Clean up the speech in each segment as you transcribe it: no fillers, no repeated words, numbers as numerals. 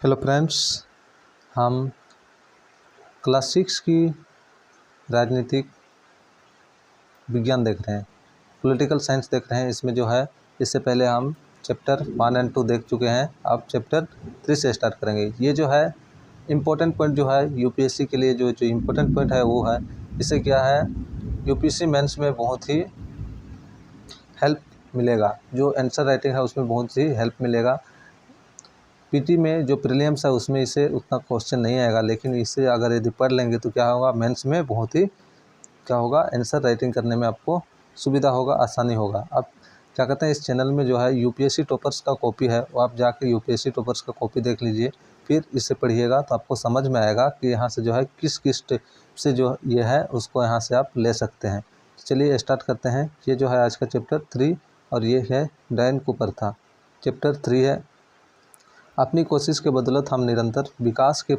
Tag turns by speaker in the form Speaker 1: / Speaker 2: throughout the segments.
Speaker 1: Hello friends, हम class 6 की राजनीतिक विज्ञान देख रहे हैं, पॉलिटिकल साइंस देख रहे हैं। इसमें जो है इससे पहले हम चैप्टर 1 और 2 देख चुके हैं। अब चैप्टर 3 से स्टार्ट करेंगे। ये जो है इम्पोर्टेंट पॉइंट जो है यूपीएससी के लिए जो इम्पोर्टेंट पॉइंट है वो है, इससे क्या है यूपीएससी मेंस में बहुत ही हेल्प मिलेगा। जो आंसर राइटिंग है उसमें बहुत ही हेल्प मिलेगा। पीटी में जो प्रीलिम्स है उसमें इसे उतना क्वेश्चन नहीं आएगा, लेकिन इसे अगर यदि पढ़ लेंगे तो क्या होगा, मेंस में बहुत ही क्या होगा, आंसर राइटिंग करने में आपको सुविधा होगा, आसानी होगा। अब क्या कहते हैं, इस चैनल में जो है यूपीएससी टॉपर्स का कॉपी है, वो आप जाके यूपीएससी टॉपर्स का कॉपी देख लीजिए, फिर इसे पढ़िएगा तो आपको समझ में आएगा कि यहाँ से जो है किस किस स्टेप से जो ये है उसको यहाँ से आप ले सकते हैं। चलिए स्टार्ट करते हैं। ये जो है आज का चैप्टर 3 और ये है डायन कुप्रथा। चैप्टर 3 है, अपनी कोशिश के बदौलत हम निरंतर विकास के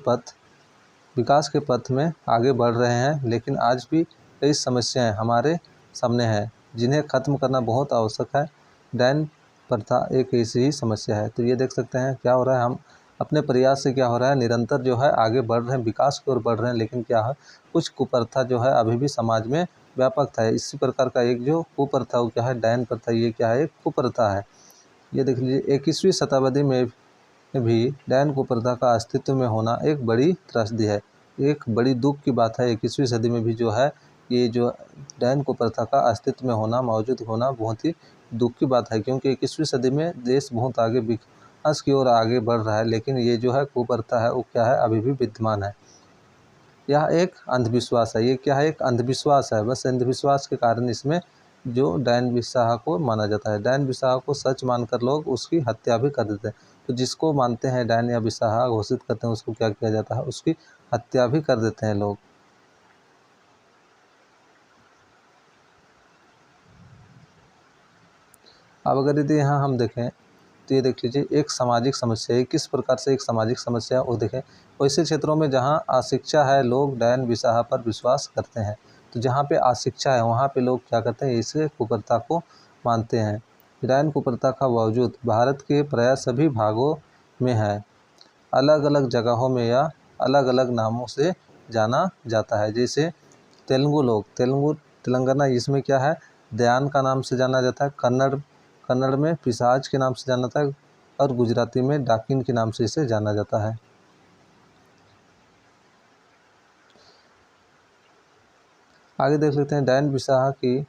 Speaker 1: पथ में आगे बढ़ रहे हैं, लेकिन आज भी कई समस्याएं हमारे सामने हैं जिन्हें ख़त्म करना बहुत आवश्यक है। डायन प्रथा एक ऐसी ही समस्या है। तो ये देख सकते हैं क्या हो रहा है, हम अपने प्रयास से क्या हो रहा है, निरंतर जो है आगे बढ़ रहे हैं, विकास की ओर बढ़ रहे हैं, लेकिन क्या है कुछ कुप्रथा जो है अभी भी समाज में व्यापक था। इसी प्रकार का एक जो कुप्रथा वो क्या है, डायन प्रथा। ये क्या है, एक कुप्रथा है। ये देख लीजिए, 21वीं शताब्दी में भी डायन कुप्रथा का अस्तित्व में होना एक बड़ी त्रासदी है, एक बड़ी दुख की बात है। 21वीं सदी में भी जो है ये जो डायन कुप्रथा का अस्तित्व में होना, मौजूद होना बहुत ही दुख की बात है, क्योंकि 21वीं सदी में देश बहुत आगे विकास की ओर आगे बढ़ रहा है, लेकिन ये जो है कुप्रथा है वो क्या है, अभी भी विद्यमान है। यह एक अंधविश्वास है। ये क्या है, एक अंधविश्वास है। बस अंधविश्वास के कारण इसमें जो डायन बिसाह को माना जाता है। डायन बिसाह को सच मानकर लोग उसकी हत्या भी कर देते हैं। तो जिसको मानते हैं डायन या बिसाह घोषित करते हैं, उसको क्या किया जाता है, उसकी हत्या भी कर देते हैं लोग। अब अगर यदि यहाँ हम देखें तो ये देख लीजिए, एक सामाजिक समस्या है। किस प्रकार से एक सामाजिक समस्या है वो देखें। वैसे क्षेत्रों में जहाँ अशिक्षा है, लोग डायन बिसाह पर विश्वास करते हैं। तो जहाँ पे अशिक्षा है वहाँ पे लोग क्या करते हैं, इस कुप्रथा को मानते हैं। डायन कुप्रथा का वजूद भारत के प्राय सभी भागों में है। अलग अलग जगहों में या अलग अलग नामों से जाना जाता है। जैसे तेलंगाना, इसमें क्या है, दयान का नाम से जाना जाता है। कन्नड़ में पिशाच के नाम से जाना जाता है, और गुजराती में डाकिन के नाम से इसे जाना जाता है। आगे देख सकते हैं, डायन बिसाह की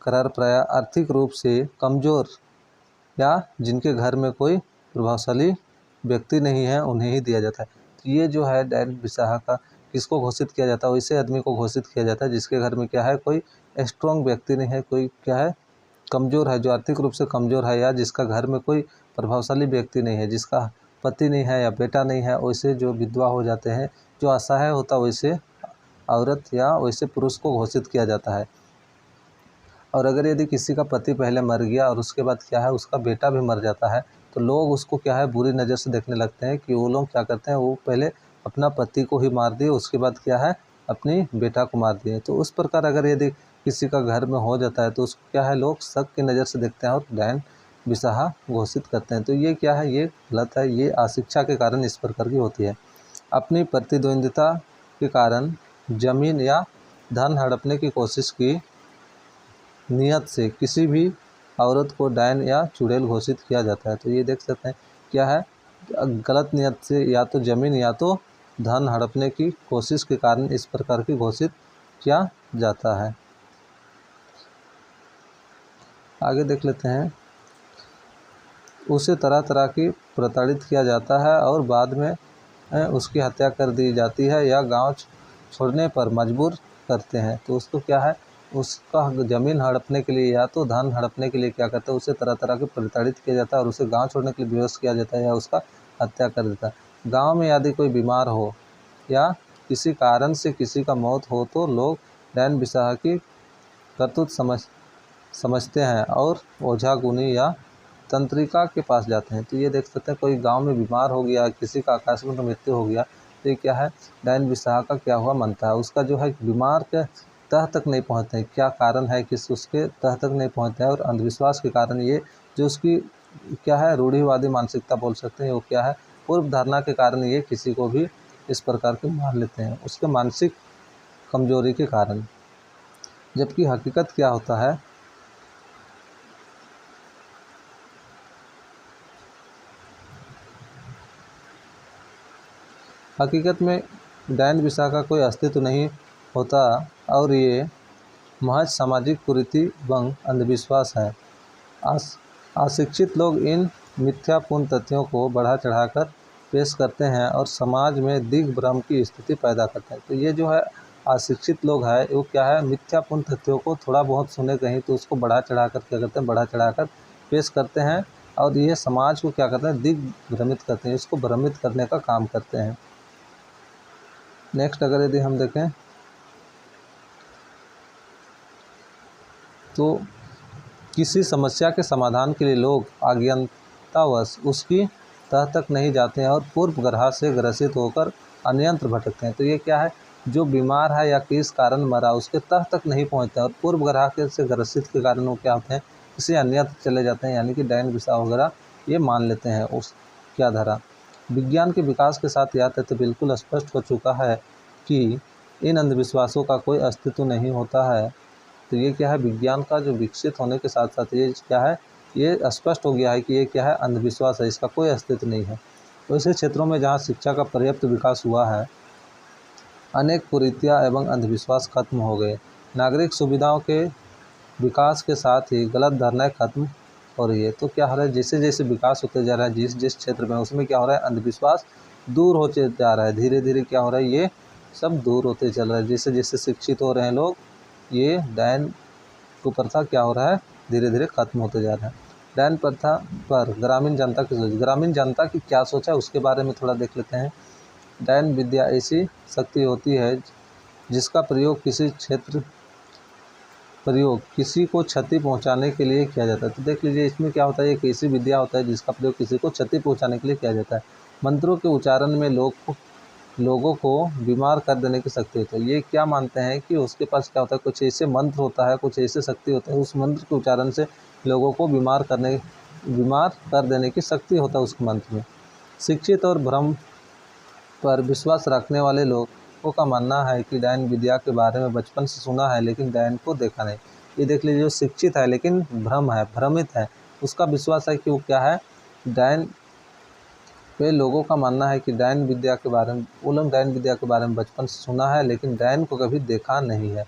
Speaker 1: करार प्राय आर्थिक रूप से कमजोर या जिनके घर में कोई प्रभावशाली व्यक्ति नहीं है उन्हें ही दिया जाता है। तो ये जो है डायन बिसाह का किसको घोषित किया जाता है, वैसे आदमी को घोषित किया जाता है जिसके घर में क्या है, कोई स्ट्रॉन्ग व्यक्ति नहीं है, कोई क्या है, कमज़ोर है, जो आर्थिक रूप से कमज़ोर है, या जिसका घर में कोई प्रभावशाली व्यक्ति नहीं है, जिसका पति नहीं है या बेटा नहीं है। वैसे जो विधवा हो जाते हैं, जो असहाय होता है, वैसे औरत या वैसे पुरुष को घोषित किया जाता है। और अगर यदि किसी का पति पहले मर गया और उसके बाद क्या है उसका बेटा भी मर जाता है, तो लोग उसको क्या है बुरी नज़र से देखने लगते हैं कि वो लोग क्या करते हैं, वो पहले अपना पति को ही मार दिए, उसके बाद क्या है अपनी बेटा को मार दिए। तो उस प्रकार अगर यदि किसी का घर में हो जाता है तो उसको क्या है, लोग शक की नज़र से देखते हैं और डायन बिसाह घोषित करते हैं। तो ये क्या है, ये गलत है। ये अशिक्षा के कारण इस प्रकार की होती है। अपनी प्रतिद्वंदिता के कारण जमीन या धन हड़पने की कोशिश की नियत से किसी भी औरत को डायन या चुड़ैल घोषित किया जाता है। तो ये देख सकते हैं क्या है, गलत नियत से या तो जमीन या तो धन हड़पने की कोशिश के कारण इस प्रकार की घोषित किया जाता है। आगे देख लेते हैं, उसे तरह तरह की प्रताड़ित किया जाता है और बाद में उसकी हत्या कर दी जाती है या गांव छोड़ने पर मजबूर करते हैं। तो उसको क्या है, उसका ज़मीन हड़पने के लिए या तो धन हड़पने के लिए क्या करते हैं, उसे तरह तरह के प्रताड़ित किया जाता है और उसे गांव छोड़ने के लिए विवश किया जाता है या उसका हत्या कर देता है। गांव में यदि कोई बीमार हो या किसी कारण से किसी का मौत हो तो लोग डायन बिसाह की करतूत समझते हैं और ओझा गुनी या तंत्रिका के पास जाते हैं। तो ये देख सकते हैं, कोई गांव में बीमार हो गया, किसी का आकस्मिक मृत्यु हो गया, तो ये क्या है, डायन बिसाह का क्या हुआ मनता है। उसका जो है बीमार के तह तक नहीं पहुंचते हैं, क्या कारण है कि उसके तह तक नहीं पहुंचते हैं, और अंधविश्वास के कारण ये जो उसकी क्या है रूढ़िवादी मानसिकता बोल सकते हैं, वो क्या है पूर्व धारणा के कारण ये किसी को भी इस प्रकार के मान लेते हैं, उसके मानसिक कमजोरी के कारण। जबकि हकीकत क्या होता है, हकीकत में डायन बिसा का कोई अस्तित्व नहीं होता और ये महज सामाजिक कुरीति एवं अंधविश्वास है। अशिक्षित लोग इन मिथ्यापूर्ण तथ्यों को बढ़ा चढ़ाकर पेश करते हैं और समाज में दिग्भ्रम की स्थिति पैदा करते हैं। तो ये जो है अशिक्षित लोग हैं, वो क्या है, मिथ्यापूर्ण तथ्यों को थोड़ा बहुत सुने कहीं तो उसको बढ़ा चढ़ाकर क्या करते हैं, बढ़ा चढ़ाकर पेश करते हैं और ये समाज को क्या करते हैं, दिग्भ्रमित करते हैं, इसको भ्रमित करने का काम करते हैं। नेक्स्ट अगर यदि हम देखें तो किसी समस्या के समाधान के लिए लोग अज्ञानतावश उसकी तह तक नहीं जाते हैं और पूर्व ग्रह से ग्रसित होकर अन्यंत्र भटकते हैं। तो ये क्या है, जो बीमार है या किस कारण मरा उसके तह तक नहीं पहुंचते और पूर्व ग्रह के से ग्रसित के कारण वो क्या होते हैं, किसी अन्यत्र चले जाते हैं, यानी कि डायन बिसा वगैरह ये मान लेते हैं। उस क्या धारा विज्ञान के विकास के साथ यह तथ्य बिल्कुल स्पष्ट हो चुका है कि इन अंधविश्वासों का कोई अस्तित्व नहीं होता है। तो ये क्या है, विज्ञान का जो विकसित होने के साथ साथ ये क्या है, ये स्पष्ट हो गया है कि ये क्या है, अंधविश्वास है, इसका कोई अस्तित्व नहीं है। तो ऐसे क्षेत्रों में जहाँ शिक्षा का पर्याप्त विकास हुआ है, अनेक कुरीतियाँ एवं अंधविश्वास खत्म हो गए। नागरिक सुविधाओं के विकास के साथ ही गलत धारणाएं खत्म हो रही है। तो क्या हो रहा है, जैसे जैसे विकास होते जा रहा है जिस जिस क्षेत्र में, उसमें क्या हो रहा है, अंधविश्वास दूर होते जा रहा है। धीरे धीरे क्या हो रहा है, ये सब दूर होते चल रहा है। जैसे जैसे शिक्षित हो रहे हैं लोग, ये डायन कुप्रथा क्या हो रहा है, धीरे धीरे खत्म होते जा रहा है। डायन प्रथा पर ग्रामीण जनता की सोच, ग्रामीण जनता की क्या सोच है उसके बारे में थोड़ा देख लेते हैं। डायन विद्या ऐसी शक्ति होती है जिसका प्रयोग किसी को क्षति पहुंचाने के लिए किया जाता है। तो देख लीजिए इसमें क्या होता है, एक ऐसी विद्या होता है जिसका प्रयोग किसी को क्षति पहुंचाने के लिए किया जाता है। मंत्रों के उच्चारण में लोगों को बीमार कर देने की शक्ति होती है। ये क्या मानते हैं कि उसके पास क्या होता है, कुछ ऐसे मंत्र होता है, कुछ ऐसे शक्ति होता है, उस मंत्र के उच्चारण से लोगों को बीमार कर देने की शक्ति होता है उस मंत्र में। शिक्षित और भ्रम पर विश्वास रखने वाले लोगों का मानना है कि डायन विद्या के बारे में बचपन से सुना है लेकिन डायन को देखा नहीं। ये देख लीजिए, जो शिक्षित है लेकिन भ्रमित है, उसका विश्वास है कि वो क्या है, डायन पे लोगों का मानना है कि डायन विद्या के बारे में, वो लोग डायन विद्या के बारे में बचपन से सुना है लेकिन डायन को कभी देखा नहीं है।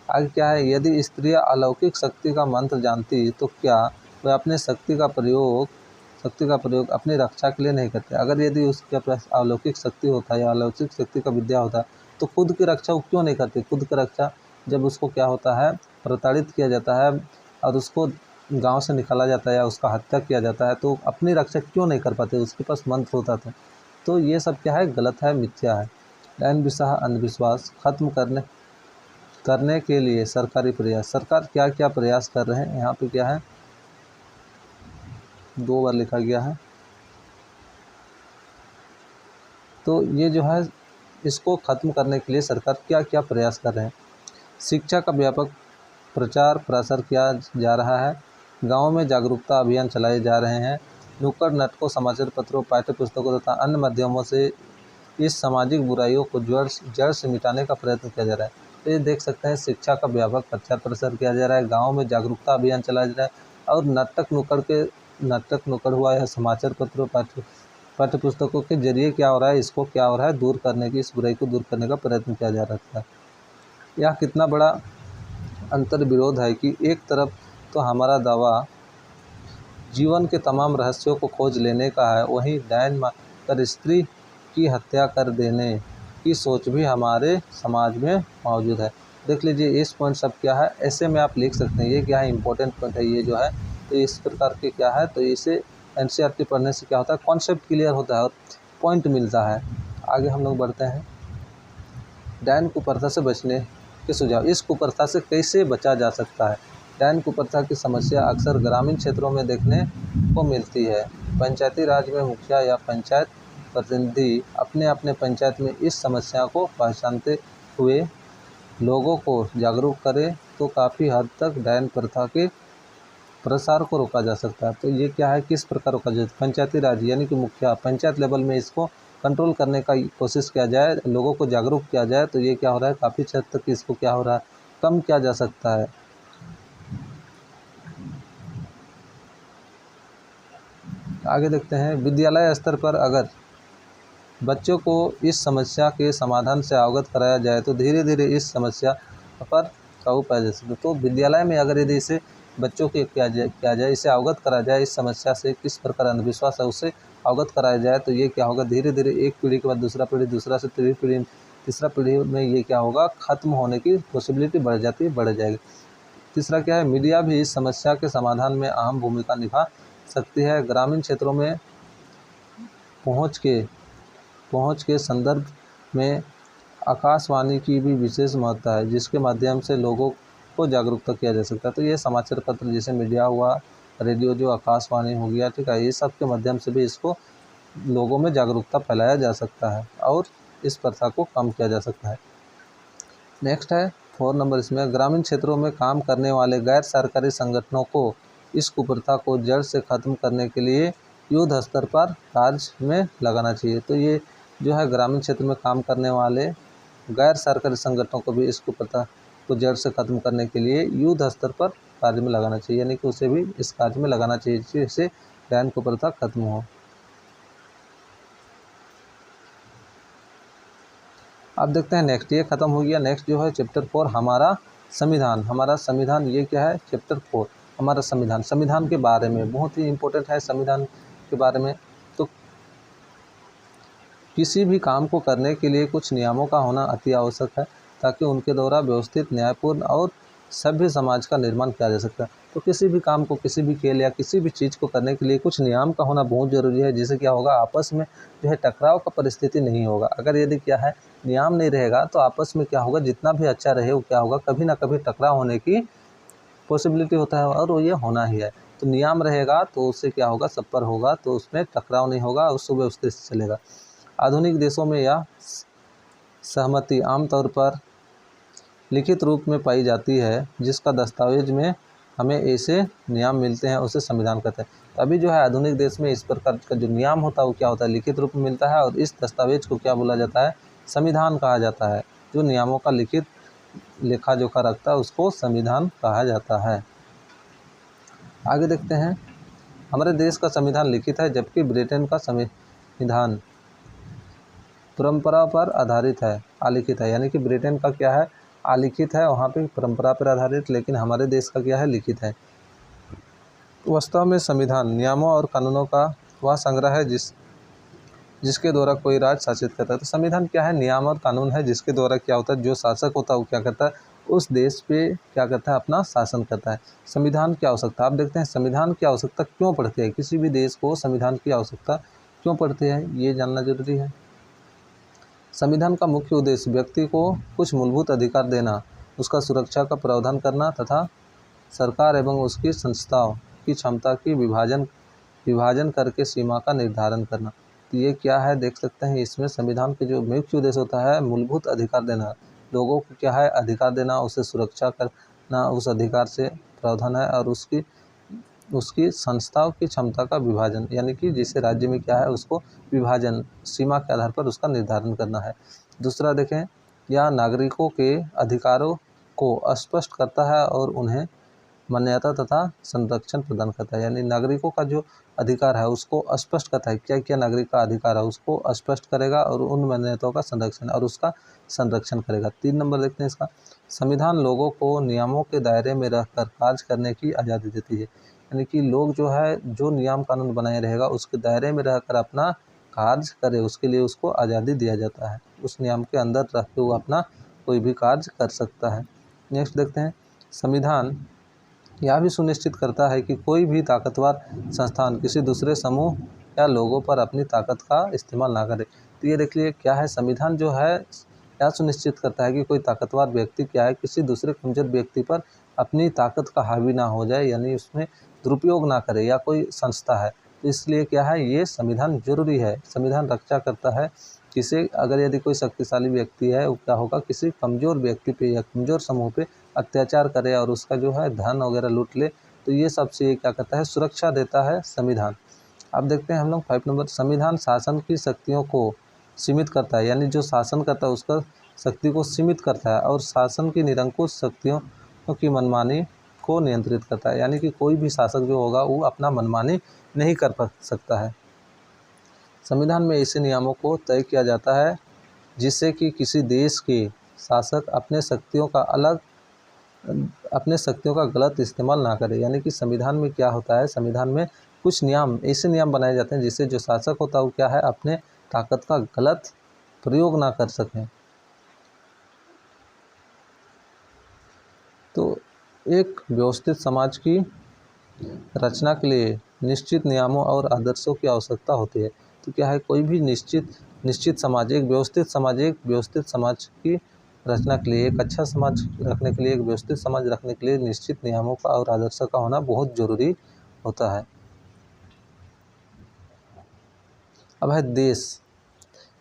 Speaker 1: आगे क्या है, यदि स्त्रियां अलौकिक शक्ति का मंत्र जानती तो क्या वह अपने शक्ति का प्रयोग अपनी रक्षा के लिए नहीं करते। अगर यदि उसके पास अलौकिक शक्ति होता है या अलौकिक शक्ति का विद्या होता है तो खुद की रक्षा वो क्यों नहीं करती। खुद की रक्षा जब उसको क्या होता है, प्रताड़ित किया जाता है और उसको गांव से निकाला जाता है या उसका हत्या किया जाता है, तो अपनी रक्षा क्यों नहीं कर पाते, उसके पास मंत्र होता था। तो ये सब क्या है, गलत है, मिथ्या है। डायन बिसा अंधविश्वास खत्म करने के लिए सरकारी प्रयास, सरकार क्या क्या प्रयास कर रहे हैं, यहाँ पे क्या है, 2 बार लिखा गया है। तो ये जो है, इसको खत्म करने के लिए सरकार क्या क्या प्रयास कर रहे हैं। शिक्षा का व्यापक प्रचार प्रसार किया जा रहा है, गाँव में जागरूकता अभियान चलाए जा रहे हैं, नुक्कड़ नाटकों, समाचार पत्रों, पाठ्य पुस्तकों तथा अन्य माध्यमों से इस सामाजिक बुराइयों को जड़ से मिटाने का प्रयत्न किया जा रहा है। तो ये देख सकते हैं, शिक्षा का व्यापक प्रचार प्रसार किया जा रहा है, गाँव में जागरूकता अभियान चलाया जा रहा है और नाटक नुक्कड़ हुआ या समाचार पत्रों, पाठ्य पुस्तकों के जरिए क्या हो रहा है, इसको क्या हो रहा है, दूर करने की, इस बुराई को दूर करने का प्रयत्न किया जा रहा है। यह कितना बड़ा अंतर विरोध है कि एक तरफ तो हमारा दावा जीवन के तमाम रहस्यों को खोज लेने का है, वहीं डायन मानकर स्त्री की हत्या कर देने की सोच भी हमारे समाज में मौजूद है। देख लीजिए, इस पॉइंट सब क्या है, ऐसे में आप लिख सकते हैं, ये क्या है, इंपॉर्टेंट पॉइंट है ये जो है। तो इस प्रकार के क्या है, तो इसे एनसीईआरटी पढ़ने से क्या होता है, कॉन्सेप्ट क्लियर होता है और पॉइंट मिलता है। आगे हम लोग बढ़ते हैं, डायन कुप्रथा से बचने के सुझाव। इस कुप्रथा से कैसे बचा जा सकता है। डायन कुप्रथा की समस्या अक्सर ग्रामीण क्षेत्रों में देखने को मिलती है। पंचायती राज में मुखिया या पंचायत प्रतिनिधि अपने अपने पंचायत में इस समस्या को पहचानते हुए लोगों को जागरूक करें तो काफ़ी हद तक डायन प्रथा के प्रसार को रोका जा सकता है। तो ये क्या है, किस प्रकार रोका जाए? पंचायती राज यानी कि मुखिया पंचायत लेवल में इसको कंट्रोल करने का कोशिश किया जाए, लोगों को जागरूक किया जाए, तो ये क्या हो रहा है, काफ़ी हद तक इसको क्या हो रहा है, कम किया जा सकता है। आगे देखते हैं, विद्यालय स्तर पर अगर बच्चों को इस समस्या के समाधान से अवगत कराया जाए तो धीरे धीरे इस समस्या पर काबू पाया जा सकता है। तो विद्यालय में अगर यदि इसे बच्चों के किया जाए, इसे अवगत कराया जाए, इस समस्या से किस प्रकार अंधविश्वास है उससे अवगत कराया जाए, तो ये क्या होगा, धीरे धीरे एक पीढ़ी के बाद दूसरा पीढ़ी, दूसरा से तीसरा पीढ़ी में ये क्या होगा, खत्म होने की पॉसिबिलिटी बढ़ जाएगी। तीसरा क्या है, मीडिया भी इस समस्या के समाधान में अहम भूमिका निभा सकती है। ग्रामीण क्षेत्रों में पहुँच के संदर्भ में आकाशवाणी की भी विशेष महत्ता है, जिसके माध्यम से लोगों को जागरूकता किया जा सकता है। तो ये समाचार पत्र जैसे मीडिया हुआ, रेडियो जो आकाशवाणी हो गया, ठीक है, ये सब के माध्यम से भी इसको लोगों में जागरूकता फैलाया जा सकता है और इस प्रथा को कम किया जा सकता है। नेक्स्ट है 4 नंबर, इसमें ग्रामीण क्षेत्रों में काम करने वाले गैर सरकारी संगठनों को इस कुप्रथा को जड़ से ख़त्म करने के लिए युद्ध स्तर पर कार्य में लगाना चाहिए। तो ये जो है ग्रामीण क्षेत्र में काम करने वाले गैर सरकारी संगठनों को भी इस कुप्रथा को जड़ से ख़त्म करने के लिए युद्ध स्तर पर कार्य में लगाना चाहिए, यानी कि उसे भी इस कार्य में लगाना चाहिए जिससे डायन कुप्रथा खत्म हो। अब देखते हैं नेक्स्ट, ये खत्म हो गया। नेक्स्ट जो है चैप्टर 4 हमारा संविधान। ये क्या है, चैप्टर 4 हमारा संविधान के बारे में बहुत ही इम्पोर्टेंट है। संविधान के बारे में तो किसी भी काम को करने के लिए कुछ नियमों का होना अति आवश्यक है, ताकि उनके द्वारा व्यवस्थित, न्यायपूर्ण और सभ्य समाज का निर्माण किया जा सकता है। तो किसी भी काम को, किसी भी खेल या किसी भी चीज़ को करने के लिए कुछ नियम का होना बहुत ज़रूरी है, जिससे क्या होगा, आपस में जो है टकराव का परिस्थिति नहीं होगा। अगर यदि क्या है, नियम नहीं रहेगा तो आपस में क्या होगा, जितना भी अच्छा रहे वो क्या होगा, कभी ना कभी टकराव होने की पॉसिबिलिटी होता है और वो ये होना ही है। तो नियम रहेगा तो उससे क्या होगा, सब पर होगा, तो उसमें टकराव नहीं होगा और सुव्यवस्थित से चलेगा। आधुनिक देशों में यह सहमति आमतौर पर लिखित रूप में पाई जाती है, जिसका दस्तावेज में हमें ऐसे नियम मिलते हैं, उसे संविधान कहते हैं। तो अभी जो है आधुनिक देश में इस प्रकार का जो नियम होता है वो क्या होता है, लिखित रूप में मिलता है, और इस दस्तावेज को क्या बोला जाता है, संविधान कहा जाता है। जो नियमों का लिखित लेखा जोखा रखता है उसको संविधान कहा जाता है। आगे देखते हैं, हमारे देश का संविधान लिखित है, जबकि ब्रिटेन का संविधान परंपरा पर आधारित है, अलिखित है। यानी कि ब्रिटेन का क्या है, अलिखित है, वहाँ पे परंपरा पर आधारित, लेकिन हमारे देश का क्या है, लिखित है। वास्तव में संविधान नियमों और कानूनों का वह संग्रह है जिसके द्वारा कोई राज शासित करता है। तो संविधान क्या है, नियम और कानून है, जिसके द्वारा क्या होता है, जो शासक होता है वो क्या करता है, उस देश पे क्या करता है, अपना शासन करता है। संविधान की आवश्यकता, आप देखते हैं संविधान की आवश्यकता क्यों पड़ती है, किसी भी देश को संविधान की आवश्यकता क्यों पड़ती है, ये जानना जरूरी है। संविधान का मुख्य उद्देश्य व्यक्ति को कुछ मूलभूत अधिकार देना, उसका सुरक्षा का प्रावधान करना तथा सरकार एवं उसकी संस्थाओं की क्षमता की विभाजन करके सीमा का निर्धारण करना। तो ये क्या है, देख सकते हैं इसमें संविधान के जो मुख्य उद्देश्य होता है, मूलभूत अधिकार देना, लोगों को क्या है, अधिकार देना, उसे सुरक्षा करना, उस अधिकार से प्रावधान है, और उसकी संस्थाओं की क्षमता का विभाजन, यानी कि जिसे राज्य में क्या है उसको विभाजन, सीमा के आधार पर उसका निर्धारण करना है। दूसरा देखें, यह नागरिकों के अधिकारों को स्पष्ट करता है और उन्हें मान्यता तथा संरक्षण प्रदान करता है। यानी नागरिकों का जो अधिकार है उसको स्पष्ट करता है, क्या क्या नागरिक का अधिकार है उसको स्पष्ट करेगा, और उन मान्यताओं का संरक्षण और उसका संरक्षण करेगा। 3 नंबर देखते हैं इसका, संविधान लोगों को नियमों के दायरे में रहकर कार्य करने की आज़ादी देती है। यानी कि लोग जो है, जो नियम कानून बनाए रहेगा उसके दायरे में रहकर अपना कार्य करे, उसके लिए उसको आज़ादी दिया जाता है। उस नियम के अंदर रह के वो अपना कोई भी कार्य कर सकता है। नेक्स्ट देखते हैं, संविधान यह भी सुनिश्चित करता है कि कोई भी ताकतवर संस्थान किसी दूसरे समूह या लोगों पर अपनी ताकत का इस्तेमाल ना करे। तो ये देखिए क्या है, संविधान जो है यह सुनिश्चित करता है कि कोई ताकतवर व्यक्ति क्या है, किसी दूसरे कमजोर व्यक्ति पर अपनी ताकत का हावी ना हो जाए, यानी उसमें दुरुपयोग ना करे, या कोई संस्था है तो इसलिए क्या है, ये संविधान जरूरी है। संविधान रक्षा करता है किसे, अगर यदि कोई शक्तिशाली व्यक्ति है वो क्या होगा, किसी कमज़ोर व्यक्ति पे या कमज़ोर समूह पे अत्याचार करे और उसका जो है धन वगैरह लूट ले, तो ये सबसे क्या करता है, सुरक्षा देता है संविधान। अब देखते हैं हम लोग 5 नंबर, संविधान शासन की शक्तियों को सीमित करता है, यानी जो शासन करता है उसका शक्ति को सीमित करता है, और शासन की निरंकुश शक्तियों की मनमानी को नियंत्रित करता है, यानी कि कोई भी शासक जो होगा वो अपना मनमानी नहीं कर सकता है। संविधान में ऐसे नियमों को तय किया जाता है जिससे कि किसी देश के शासक अपने शक्तियों का गलत इस्तेमाल ना करे। यानी कि संविधान में क्या होता है, संविधान में कुछ नियम, ऐसे नियम बनाए जाते हैं जिससे जो शासक होता है वो क्या है, अपने ताकत का गलत प्रयोग ना कर सकें। तो एक व्यवस्थित समाज की रचना के लिए निश्चित नियमों और आदर्शों की आवश्यकता होती है। तो क्या है, कोई भी निश्चित समाज, एक व्यवस्थित समाज की रचना के लिए, एक अच्छा समाज रखने के लिए, एक व्यवस्थित समाज रखने के लिए निश्चित नियमों का और आदर्शों का होना बहुत जरूरी होता है। अब है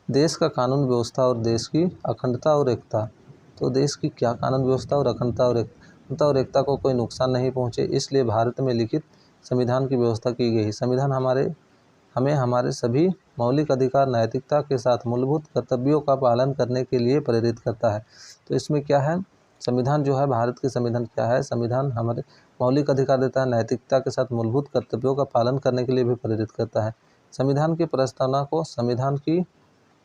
Speaker 1: देश का कानून व्यवस्था और देश की अखंडता और एकता। तो देश की क्या कानून व्यवस्था और अखंडता और एकता को कोई नुकसान नहीं पहुंचे, इसलिए भारत में लिखित संविधान की व्यवस्था की गई। संविधान हमें हमारे सभी मौलिक अधिकार, नैतिकता के साथ मूलभूत कर्तव्यों का पालन करने के लिए प्रेरित करता है। तो इसमें क्या है, संविधान जो है, भारत के संविधान क्या है, संविधान हमारे मौलिक अधिकार देता है, नैतिकता के साथ मूलभूत कर्तव्यों का पालन करने के लिए भी प्रेरित करता है। संविधान की प्रस्तावना को संविधान की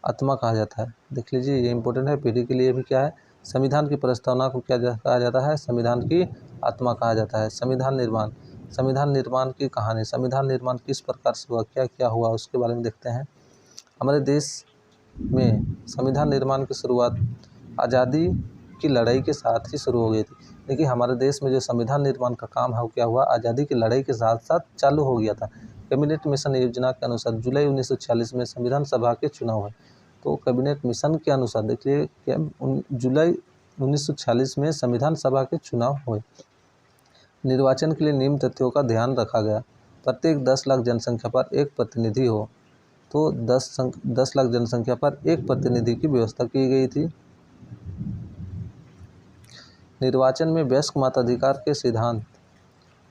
Speaker 1: आत्मा कहा जाता है। देख लीजिए, ये इंपॉर्टेंट है, पीढ़ी के लिए भी क्या है, संविधान की प्रस्तावना को क्या कहा जाता है, संविधान की आत्मा कहा जाता है। संविधान निर्माण की कहानी, संविधान निर्माण किस प्रकार से हुआ, क्या क्या हुआ, उसके बारे में देखते हैं। हमारे देश में संविधान निर्माण की शुरुआत आज़ादी की लड़ाई के साथ ही शुरू हो गई थी। देखिए, हमारे देश में जो संविधान निर्माण का काम है वो क्या हुआ, आज़ादी की लड़ाई के साथ साथ चालू हो गया था। कैबिनेट मिशन योजना के अनुसार जुलाई 1946 में संविधान सभा के चुनाव हुए। तो कैबिनेट मिशन के अनुसार देखिए, जुलाई 1946 में संविधान सभा के चुनाव हुए। निर्वाचन के लिए निम्न तथ्यों का ध्यान रखा गया। प्रत्येक 10 लाख जनसंख्या पर एक प्रतिनिधि हो। तो 10 लाख जनसंख्या पर एक प्रतिनिधि की व्यवस्था की गई थी। निर्वाचन में वयस्क मताधिकार के सिद्धांत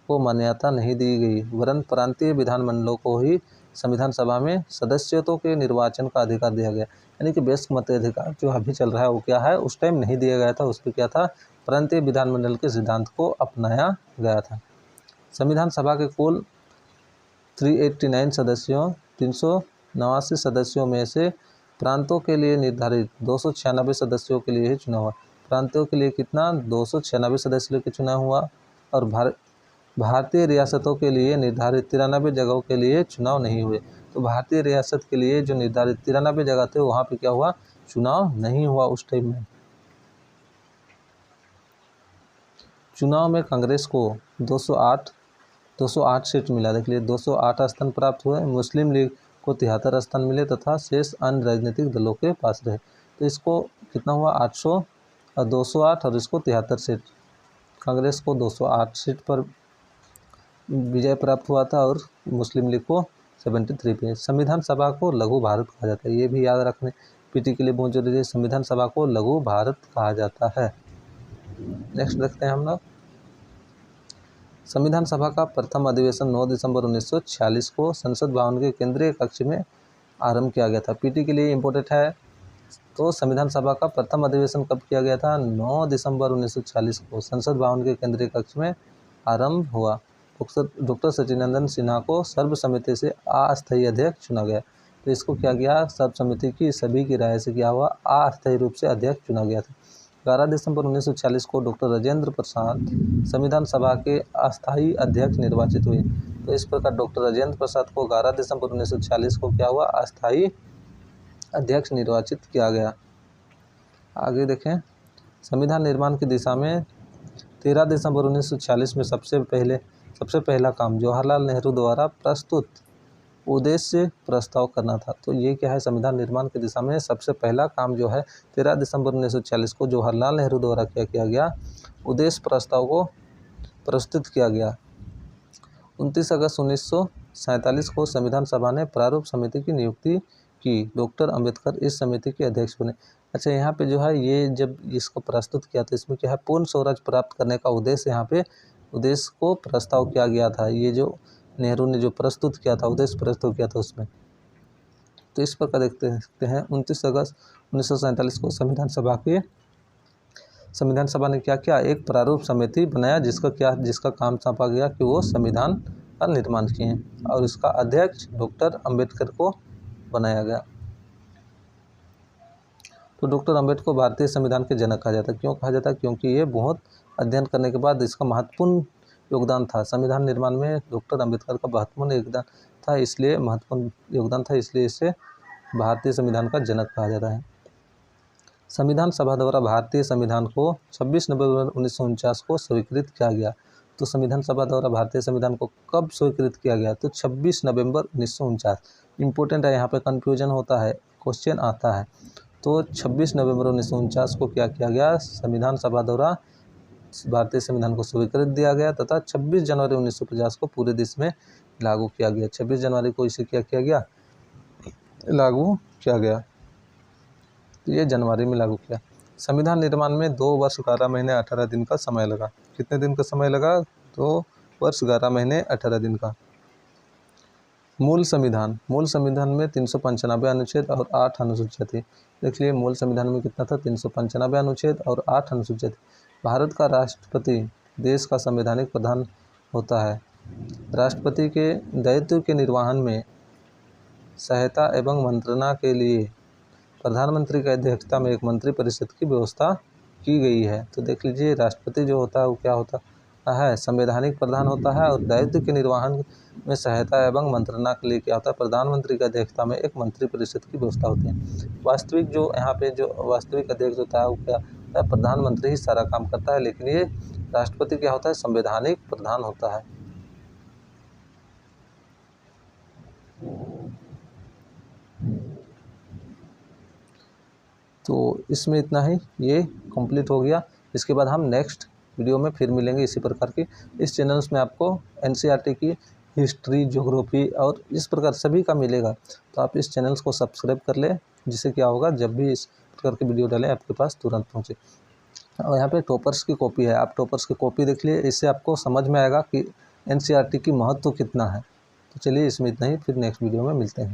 Speaker 1: को मान्यता नहीं दी गई, वरन प्रांतीय विधानमंडलों को ही संविधान सभा में सदस्यों के निर्वाचन का अधिकार दिया गया। यानी कि वयस्क मताधिकार जो अभी चल रहा है वो क्या है, उस टाइम नहीं दिया गया था, उस पर क्या था, प्रांतीय विधानमंडल के सिद्धांत को अपनाया गया था। संविधान सभा के कुल 389 सदस्यों 389 सदस्यों में से प्रांतों के लिए निर्धारित 296 सदस्यों के लिए ही चुनाव हुआ। प्रांतों के लिए कितना, 296 सदस्यों के चुनाव हुआ। और भारतीय रियासतों के लिए निर्धारित 93 जगहों के लिए चुनाव नहीं हुए। तो भारतीय रियासत के लिए जो निर्धारित 93 जगह थे वहाँ पे क्या हुआ, चुनाव नहीं हुआ उस टाइम में। चुनाव में कांग्रेस को 208 सीट मिला। देख लीजिए, 208 स्थान प्राप्त हुए। मुस्लिम लीग को 73 स्थान मिले तथा शेष अन्य राजनीतिक दलों के पास रहे। तो इसको कितना हुआ, 800 और 208 और इसको 73 सीट। कांग्रेस को 208 सीट पर विजय प्राप्त हुआ था और मुस्लिम लीग को 73 पे। संविधान सभा को लघु भारत कहा जाता है, ये भी याद रखने, पीटी के लिए बहुत जरूरी है। संविधान सभा को लघु भारत कहा जाता है। नेक्स्ट देखते हैं हम लोग, संविधान सभा का प्रथम अधिवेशन 9 दिसंबर 1946 को संसद भवन के केंद्रीय कक्ष में आरंभ किया गया था। पीटी के लिए इम्पोर्टेंट है। तो संविधान सभा का प्रथम अधिवेशन कब किया गया था, 9 दिसंबर 1946 को संसद भवन के केंद्रीय कक्ष में आरंभ हुआ। डॉक्टर सचिदानंद सिन्हा को सर्वसम्मति से अस्थायी अध्यक्ष चुना गया। तो इसको क्या किया, सर्वसम्मति की सभी की राय से क्या हुआ, अस्थायी रूप से अध्यक्ष चुना गया था। 11 दिसंबर 1946 को डॉक्टर राजेंद्र प्रसाद संविधान सभा के अस्थायी अध्यक्ष निर्वाचित हुए। तो इस प्रकार डॉक्टर राजेंद्र प्रसाद को 11 दिसंबर 1946 को क्या हुआ, अस्थायी अध्यक्ष निर्वाचित किया गया। आगे देखें, संविधान निर्माण की दिशा में 13 दिसंबर 1946 में सबसे पहला काम जवाहरलाल नेहरू द्वारा प्रस्तुत उद्देश्य प्रस्ताव करना था। तो ये क्या है, संविधान निर्माण की दिशा में सबसे पहला काम जो है 13 दिसंबर 1946 को जवाहरलाल नेहरू द्वारा क्या किया गया, उद्देश्य प्रस्ताव को प्रस्तुत किया गया। 29 अगस्त 1947 को संविधान सभा ने प्रारूप समिति की नियुक्ति की। डॉक्टर अंबेडकर इस समिति के अध्यक्ष बने। अच्छा, यहाँ पे जो है, ये जब इसको प्रस्तुत किया तो इसमें क्या है, पूर्ण स्वराज प्राप्त करने का उद्देश्य यहाँ पे उद्देश्य को प्रस्ताव किया गया था। ये जो नेहरू ने जो प्रस्तुत किया था, उद्देश्य प्रस्तुत किया था उसमें। तो इस प्रकार देखते हैं 29 अगस्त 1947 को संविधान सभा ने क्या किया, एक प्रारूप समिति बनाया जिसका काम सौंपा गया कि वो संविधान का निर्माण किए और इसका अध्यक्ष डॉक्टर अंबेडकर को बनाया गया। तो डॉक्टर अंबेडकर को भारतीय संविधान के जनक कहा जाता है। क्यों कहा जाता है? क्योंकि ये बहुत अध्ययन करने के बाद इसका महत्वपूर्ण योगदान था। संविधान निर्माण में डॉक्टर अंबेडकर का महत्वपूर्ण योगदान था, इसलिए इसे भारतीय संविधान का जनक कहा जाता है। संविधान सभा द्वारा भारतीय संविधान को 26 नवंबर 1949 को स्वीकृत किया गया। तो संविधान सभा द्वारा भारतीय संविधान को कब स्वीकृत किया गया? तो 26 नवंबर 1949। इम्पोर्टेंट है, यहाँ पे कन्फ्यूजन होता है, क्वेश्चन आता है। तो 26 नवंबर 1949 को क्या किया गया? संविधान सभा द्वारा भारतीय संविधान को स्वीकृत दिया गया तथा 26 जनवरी 1950 को पूरे देश में लागू किया गया। 26 जनवरी को इसे क्या किया गया? लागू किया गया। तो ये जनवरी में लागू किया। संविधान निर्माण में 2 वर्ष 11 महीने 18 दिन का समय लगा। कितने दिन का समय लगा? 2 वर्ष 11 महीने 18 दिन का। मूल संविधान में 395 अनुच्छेद और 8 अनुसूचियाँ थी। देख लिए, मूल संविधान में कितना था? 395 अनुच्छेद और 8 अनुसूचियाँ थी। भारत का राष्ट्रपति देश का संवैधानिक प्रधान होता है। राष्ट्रपति के दायित्व के निर्वहन में सहायता एवं मंत्रणा के लिए प्रधानमंत्री की अध्यक्षता में एक मंत्रिपरिषद की व्यवस्था की गई है। तो देख लीजिए, राष्ट्रपति जो होता है वो क्या होता है? संवैधानिक प्रधान होता है और दायित्व के निर्वहन में सहायता एवं मंत्रणा के लिए क्या होता है? प्रधानमंत्री की अध्यक्षता में एक मंत्रिपरिषद की व्यवस्था होती है। वास्तविक जो यहाँ पे जो वास्तविक अध्यक्ष होता है वो क्या होता है? प्रधानमंत्री ही सारा काम करता है, लेकिन ये राष्ट्रपति क्या होता है? संवैधानिक प्रधान होता है। तो इसमें इतना ही, ये कंप्लीट हो गया। इसके बाद हम नेक्स्ट वीडियो में फिर मिलेंगे इसी प्रकार की। इस चैनल्स में आपको एनसीईआरटी की हिस्ट्री, ज्योग्राफी और इस प्रकार सभी का मिलेगा। तो आप इस चैनल्स को सब्सक्राइब कर लें, जिससे क्या होगा, जब भी इस प्रकार की वीडियो डालें आपके पास तुरंत पहुँचे। और यहाँ पे टॉपर्स की कॉपी है, आप टॉपर्स की कॉपी देख लिए, इससे आपको समझ में आएगा कि एनसीईआरटी की महत्व कितना है। तो चलिए इसमें इतना ही, फिर नेक्स्ट वीडियो में मिलते हैं।